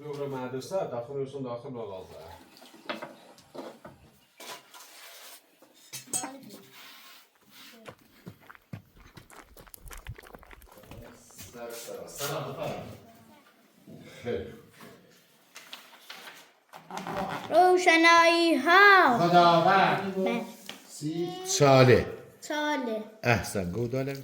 توی مدرسه داخل میشون داخل مغازه. سلام بفرمایید. خیلی روشنایی ها خداوند چاله ساله احسن گو دالم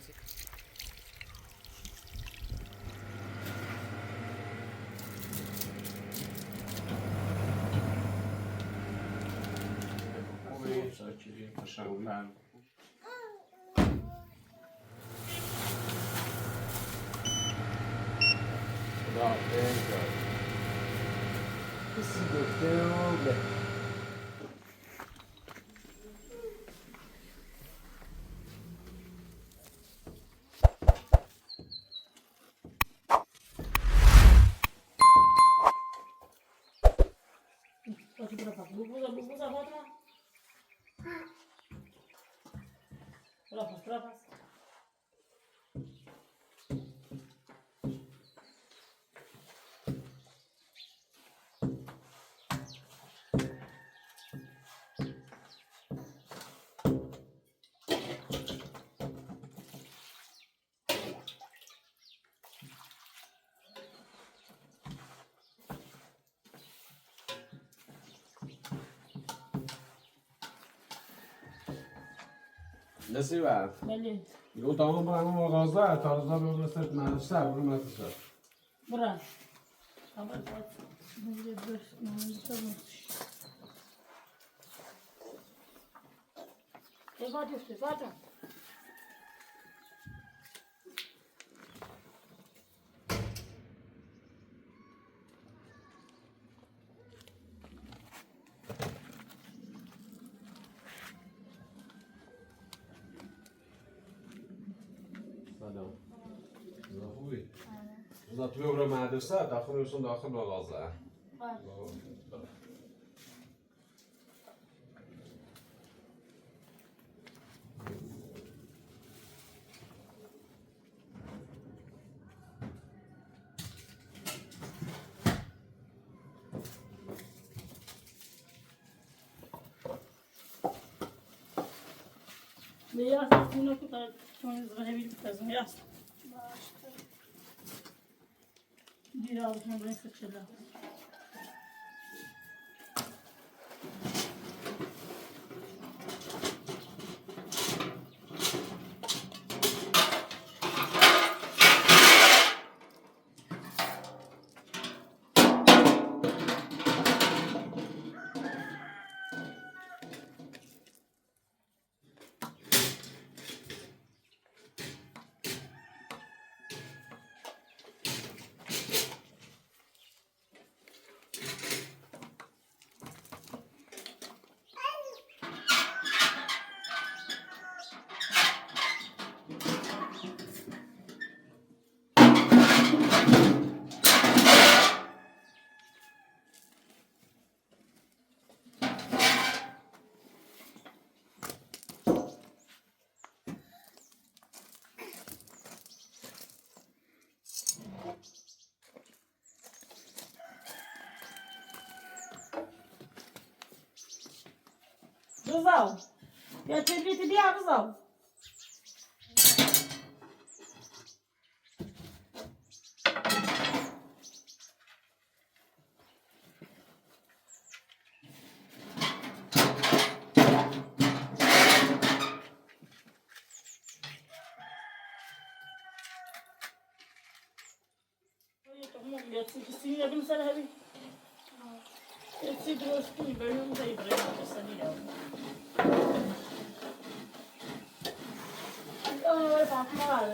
شاکرین تشکر. خدا بگذار کسی گفته رو به نصیبه بله یه تمام برای مغازه تا روزا ببرسه مدرسه برو مدرسه برا خبر داد میگه بس استفاده سلام خوبی؟ روزا توی برو مدرسه داخل میشون داخل مغازه Beyaz bunu kadar çoğunuz verebilip kazım yaz. Bir aldık mı buraya sıçradı. Rızal. Ya tebriyeti bir Rızal. Sinirle bin sana hadi. Hepsi dostum bölüm de İbrahim sanıyor. Ona böyle bakma var.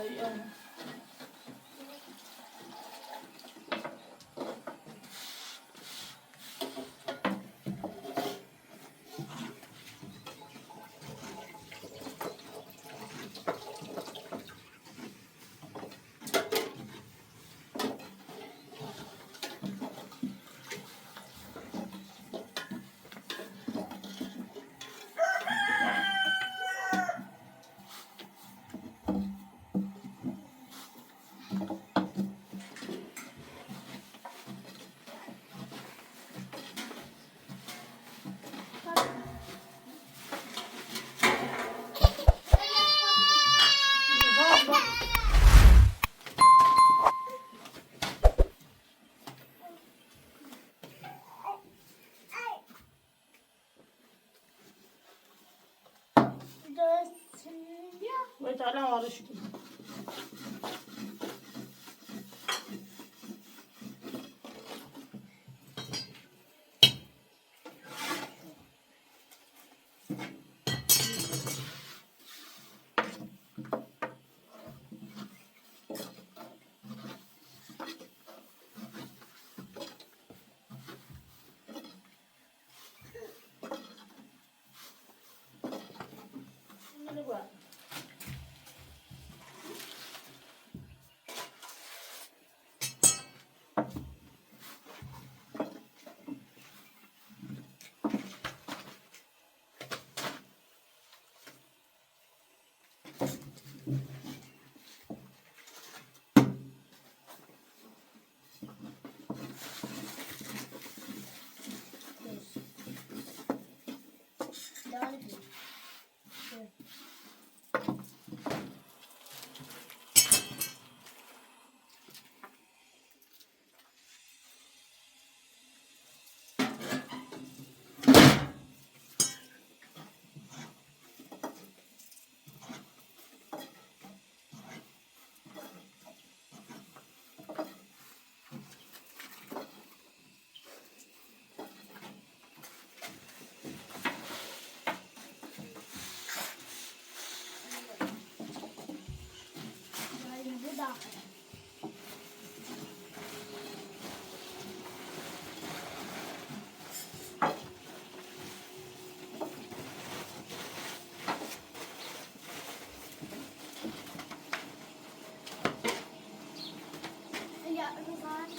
karıştı. Şimdi bak. Devam edin. Evet. Yani bu da. Ja, Roman.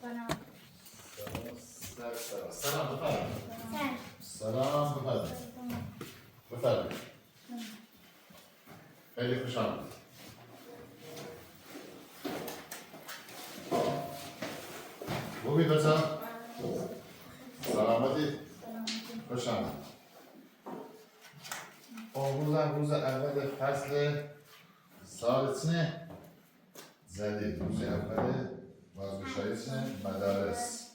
Bana. سلام بفرمایید. Sen. سلام بفرمایید. بفرمایید. خیلی خوش آمدید. خوبی بچه‌ها؟ سلامتی؟ خوش آمدید. روزم روز اول فصل سالتونه زدید. روز اول بازگشاییتونه مدارس.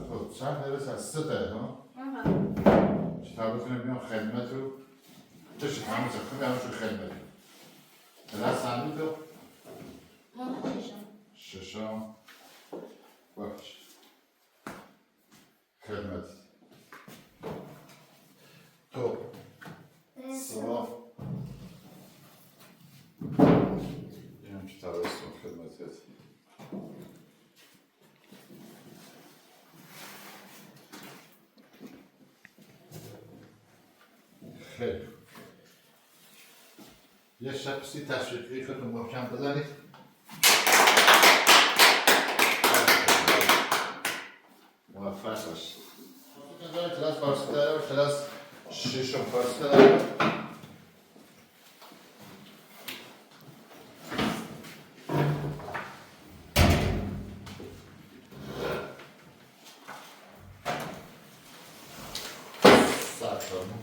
خب چند درس هست؟ 3 تا ها؟ کتابتون بیام خدمت رو بشید همه چه خوبی همه شو خدمت رو کلاس همی تو؟ ششم باش خدمت تو صبح اینم کتاب هستون خدمتت خیلی یه شبسی تشویقی خودتون محکم بزنید موفق باشید کلاس فارسی داره و کلاس ششم فارسی داره فرمون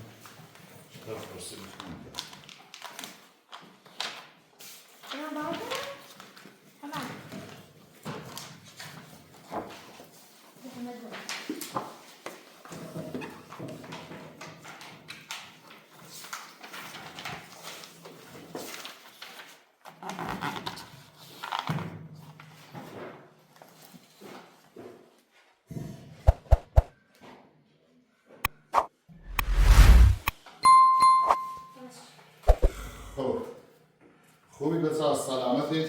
چطور فرسی بخونم اینا باید تمام خب خوبی بسا سلامتی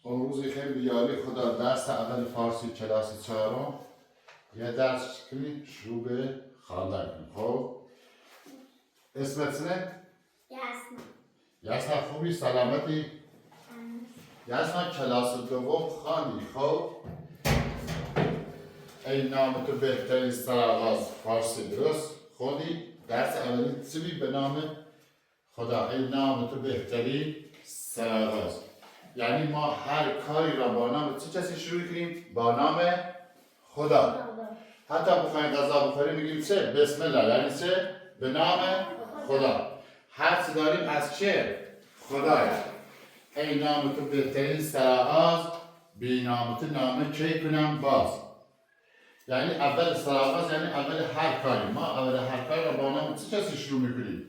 امروزی خیلی یاری خدا درس اول فارسی کلاس 4 یه درس کنی شروع به خواندن کنی خب اسمت نه؟ یاسنا خوبی سلامتی؟ یاسنا کلاس دوم خواندی خب ای نام تو بهترین سرآغاز فارسی درست خوندی درس اولی چی به نام خدا ای نام تو بهترین سرآغاز یعنی ما هر کاری را با نام چه کسی شروع کنیم با نام خدا حتی بخوایم غذا بخوریم میگیم چه بسم الله یعنی چه به نام خدا هر چی داریم از چه خدای ای نام تو بهترین سرآغاز بی نام تو نامه کی کنم باز یعنی اول سرآغاز یعنی اول هر کاری ما اول هر کاری را با نام چه کسی شروع میکنیم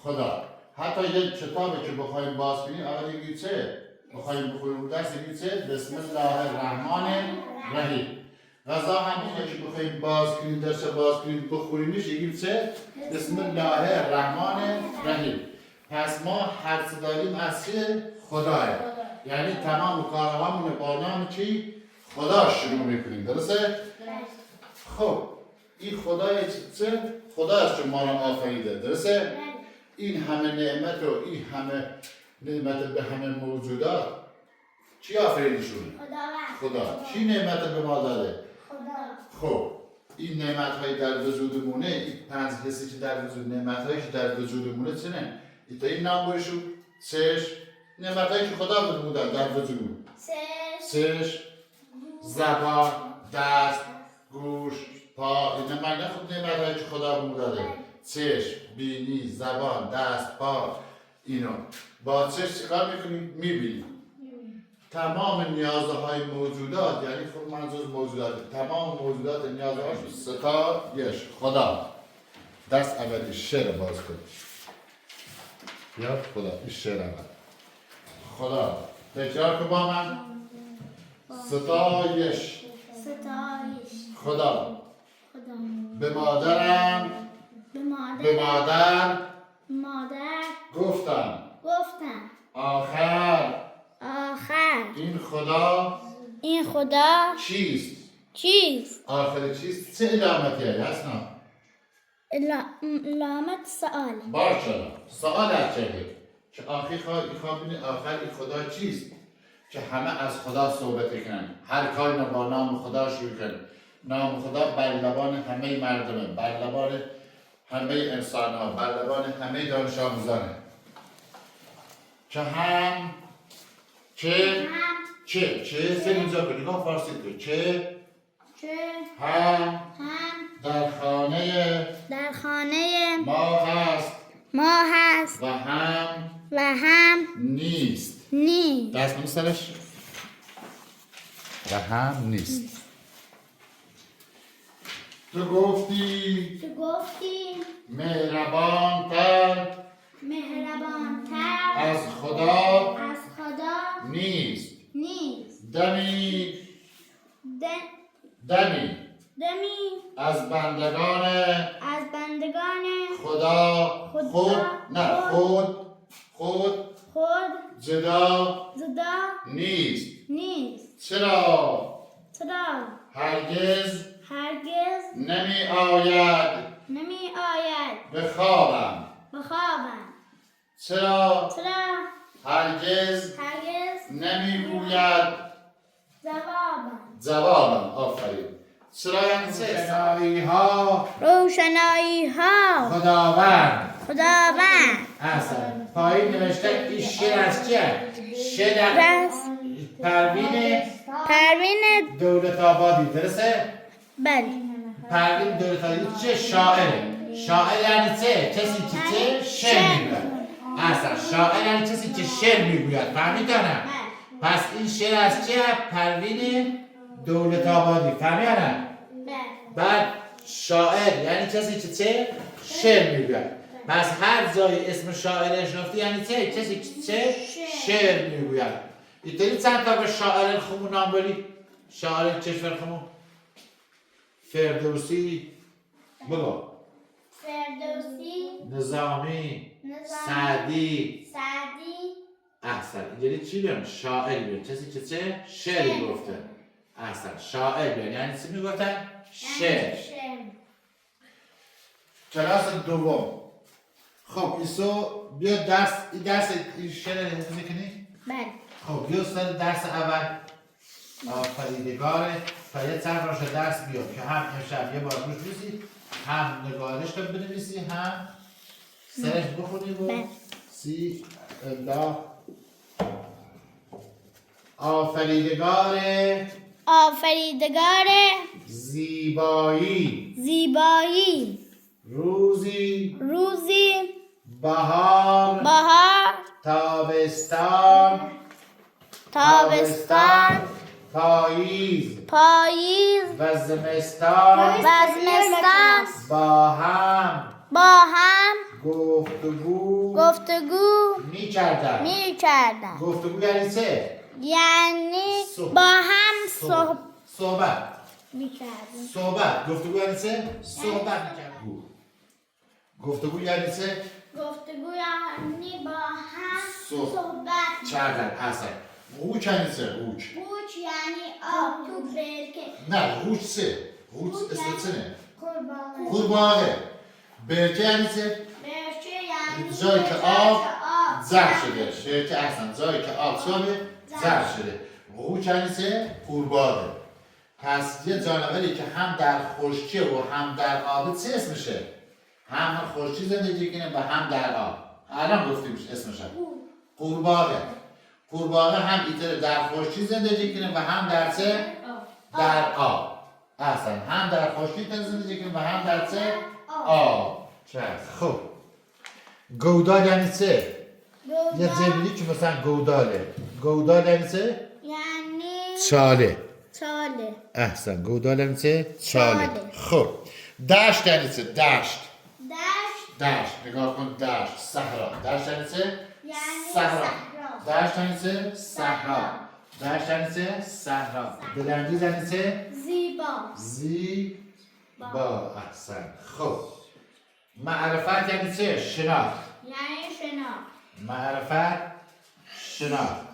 خدا حتی یک کتابی که بخوایم باز کنیم اول میگیم چه بخوایم بخوریم درس میگیم چه بسم الله الرحمن الرحیم غذا هم بخوایم باز کنیم درس باز کنیم بخوریمش میگیم چه بسم الله الرحمن الرحیم پس ما هر چه داریم از چه خداه یعنی تمام کارهامون با نام چی خدا شروع میکنیم درسته خب این خدای چه خداست که ما را آفریده درسته این همه نعمت و این همه نعمت به همه موجودات چی آفریدشونه؟ خدا چی نعمت به ما داده؟ خب این نعمت های در وجودمونه این 5 حسی که در وجود نعمت هایی که در وجودمونه چه نه؟ این تا این نام بایشو چشم نعمت هایی که خدا بودن در وجودمون چشم زبان دست گوش پا این نعمت خود نعمت هایی که خدا بودن داده چشم، بینی، زبان، دست، پا اینو با چشم چیکار میکنیم؟ میبینیم تمام نیازهای موجودات یعنی خود منظور موجودات تمام موجودات نیازهاش ستایش خدا دست اولی شعر باز کنیم یا خدا این شعر اول خدا تکرار کن با من ستایش خدا به مادرم به مادر گفتم آخر این خدا چیست؟ آخر چیست؟ چه علامتیه یاسنا؟ علامت سؤال بارشلا سؤال از چه که آخر این خدا چیست؟ که همه از خدا صحبت کنن هر کاری با نام خدا شروع کنن نام خدا بر لبان همه مردمه بر لبان همه انسان ها بر لبان همه دانش آموزانه که هم چه سر اینجا کنی نگاه فارسی کن چه هم در خانه ما هست و هم نیست دست کنی سرش و هم نیست تو گفتی مهربانتر از خدا نیست دمی از بندگان خدا خود جدا نیست چرا هرگز نمی آید به خوابم چرا هرگز نمی گوید جوابم آفرین چرا یعنی چه؟ روشنایی ها خداوند اصلا پایین نوشته این شعر از چیه؟ شعر پروین دولت آبادی درسته؟ بله پروین دولتایی چه؟ شاعره. شاعر یعنی چه؟ کسی که چه؟ شعر میگوید. اصلا شاعر یعنی کسی که شعر میگوید. فهمیدن؟ پس این شعر از چه؟ پروین دولت‌آبادی. فهمیدن؟ بعد شاعر یعنی کسی که چه؟ شعر میگوید. پس هر جای اسم شاعرش رفتی یعنی چه؟ کسی که چه؟ شعر میگوید. اینطوری چند تا به شاعر خمون نام برید؟ شاعر کشور خمون؟ فردوسی، بگو. فردوسی، نظامی، سعدی. سعدی، احسن. اینجوری چی بیان؟ شاعر بیان. کسی که چه؟ شعر گفته. احسن. شاعر بیان. یعنی چی میگفتن؟ شعر. کلاس دوم. خب ایسو بیا درس این شعر رو حفظ میکنی؟ بله. خب بیا سر درس اول آفریدگار تا یه چند راشه درس بیا که هم امشب یه بار روش بریسی هم نگارش کنی بنویسی هم سرش بخونی و سی الله آفریدگار زیبایی روزی بهار تابستان پاییز و زمستان با هم گفتگو می‌کردند. گفتگو یعنی چه؟ یعنی با هم صحبت. می‌کردیم. صحبت. گفتگو یعنی چه؟ صحبت می‌کردند. گفتگو یعنی چه؟ گفتگو یعنی با هم صحبت کردن. اصلا قوچ یعنی چه؟ قوچ یعنی آب تو برکه. نه قوچ چه؟ قوچ اسم چه نه؟ قورباغه. قورباغه. برکه یعنی چه؟ برکه یعنی جایی که آب ذخر شده. برکه اصلا جایی که آب ذخر شده. قوچ یعنی چه؟ قورباغه. پس یه جانوری که هم در خشکی و هم در آب چه اسمشه؟ هم خشکی زندگی کنه و هم در آب. الان گفتیم اسمشه. قورباغه. قورباغه هم ایتر در خشکی زندگی کنه و هم در چه؟ در آب. اصلا هم در خشکی زندگی کنه و هم در چه؟ آب. خب گودال یعنی چه؟ یه زمینی که مثلا گوداله. گودال یعنی چه؟ یعنی چاله. چاله. گودال یعنی چه؟ چاله. خب دشت یعنی چه؟ دشت. نگاه کن دشت. صحرا. دشت یعنی چه؟ صحرا. دشت یعنی چه؟ صحرا. دشت یعنی چه؟ صحرا. بلندی یعنی چه؟ زیبا. احسن. خب معرفت یعنی چه؟ شناخت. معرفت شناخت.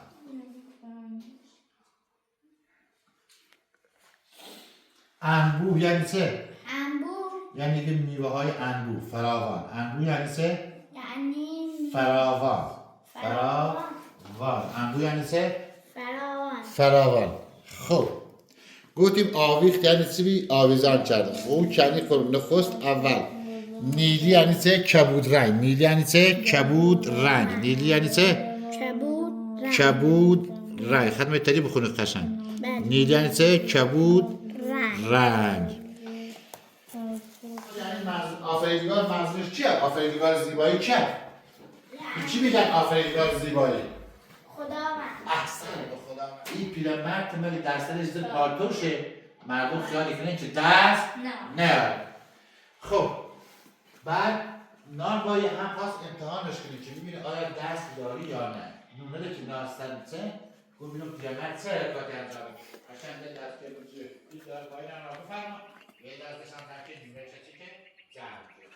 انبوه یعنی چه؟ یعنی که میوه های انبوه. فراوان. انبوه یعنی چه؟ فراوان. انبوه یعنی چه؟ فراوان. خب گفتیم آویخت یعنی چی بی؟ آویزان کرده. قوچ یعنی خب نخست اول. نیلی یعنی چه؟ کبود رنگ. نیلی یعنی چه؟ کبود رنگ. نیلی یعنی چه؟ کبود رنگ. ختم تری بخونه قشنگ. نیلی یعنی چه؟ کبود رنگ. آفریدگار منظورش چیه؟ آفریدگار زیبایی چیه؟ چی میگن آفریدگار زیبایی؟ خداوند. احسن به خداوند. این پیرمرد که مگه دستش زیر پالتوشه مردم خیالی کنن که دست نه. خب بعد نانوایی هم خواست امتحانش کنی که میبینه آیا دست داری یا نه. نمونه که ناستن چه؟ گفت بینم پیرمرد چه حرکاتی انجام بده. قشنگ دست که بچه این داروایی را بفرما. یه دستش هم تکه نیمه چه که جمع کرد.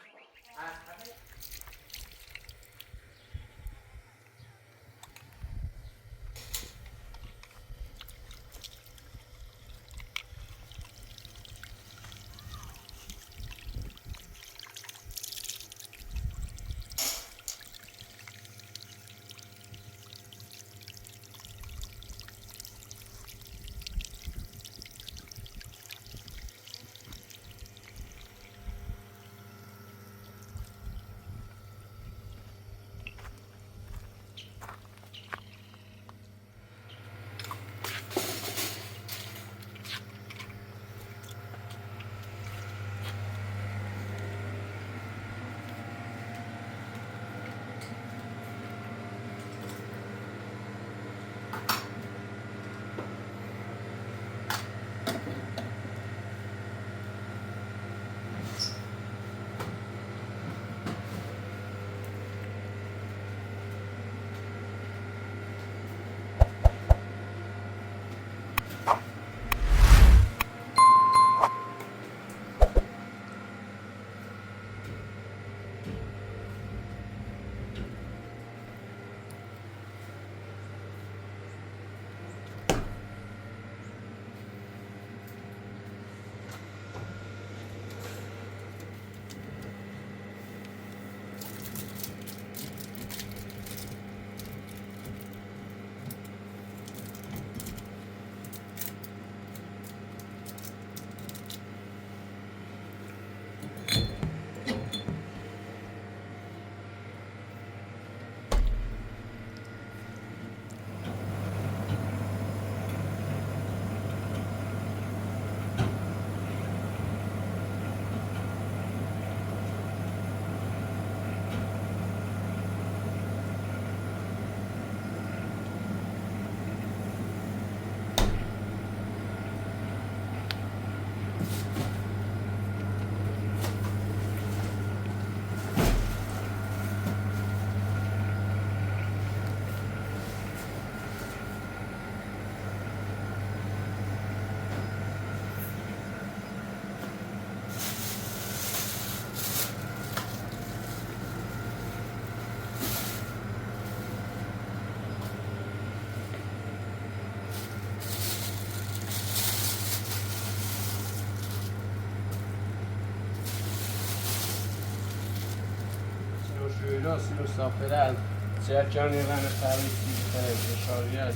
Öyle مسافرت جانی من خریدی اشاریت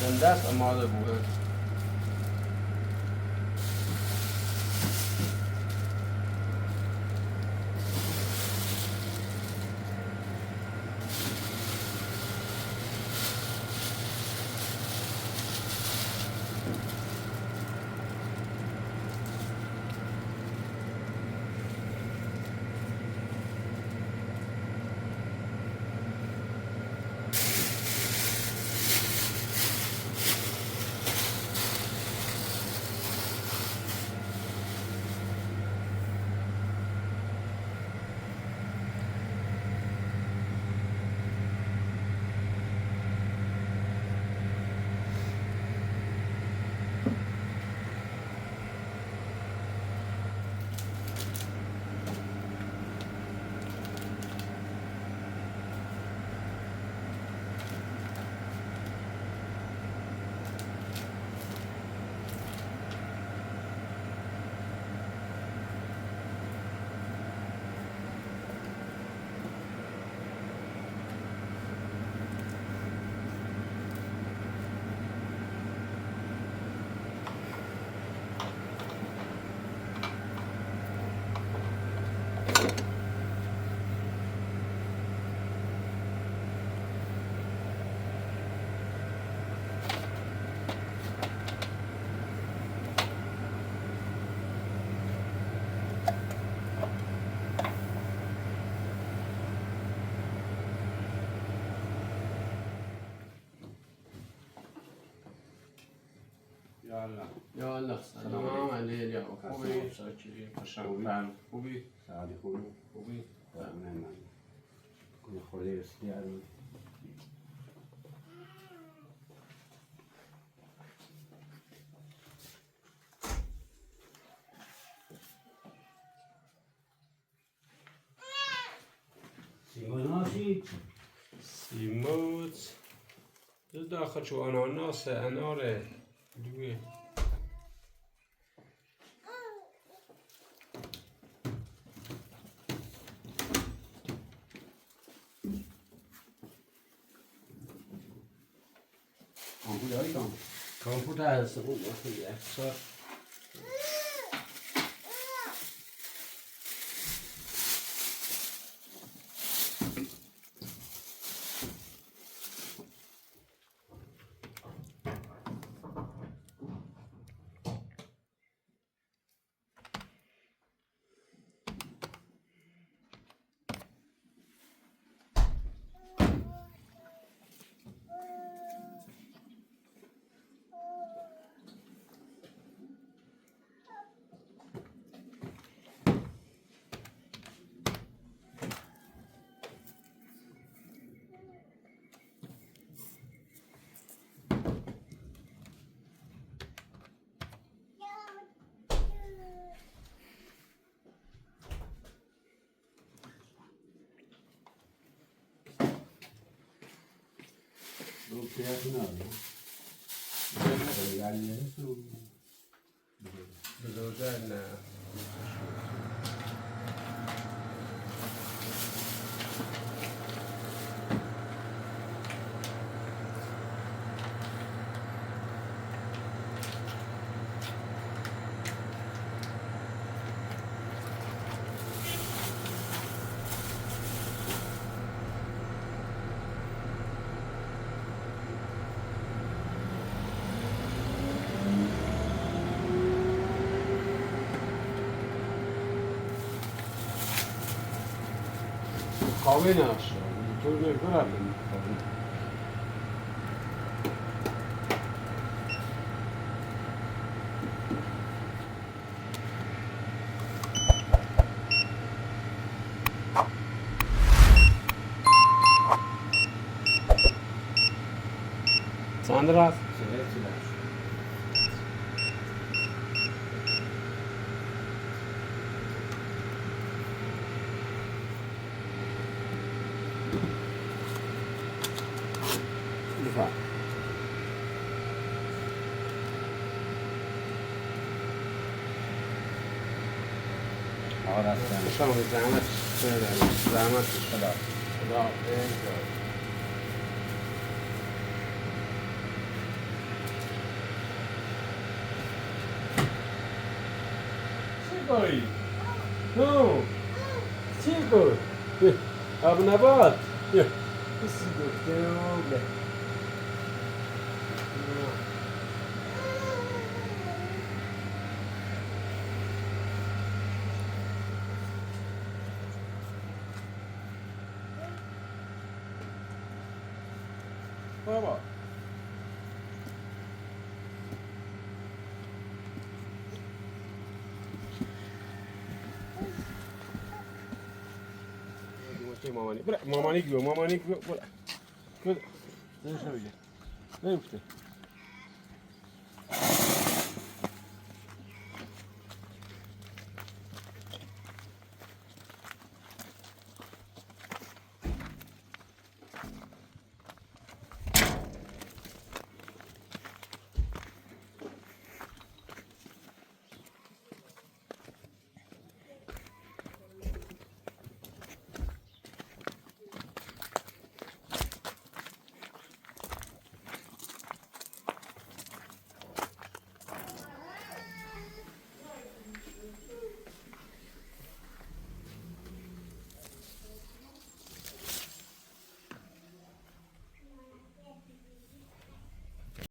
زنده است آماده بودن یالا سلام علیکم خوبی؟ شاکری خوشم خوبی؟ سعادی خوبی؟ نه من کنه خوری رسیدی الان سیموناشی سیموت داخل چو آناناس اناره دوی کامپوت هایی کامپوت هست خوب خیلی اکثر رو پیتون آره بزرگتر نه کامل نشد تو نگرد چند راست؟ آره هستم. شما زحمت زحمت خدا خدا چی نو چی کن؟ آب نبات کسی دکتر بله. بابا مامانی برا مامانی گو برا. کد. نه شو بگه. نه افته.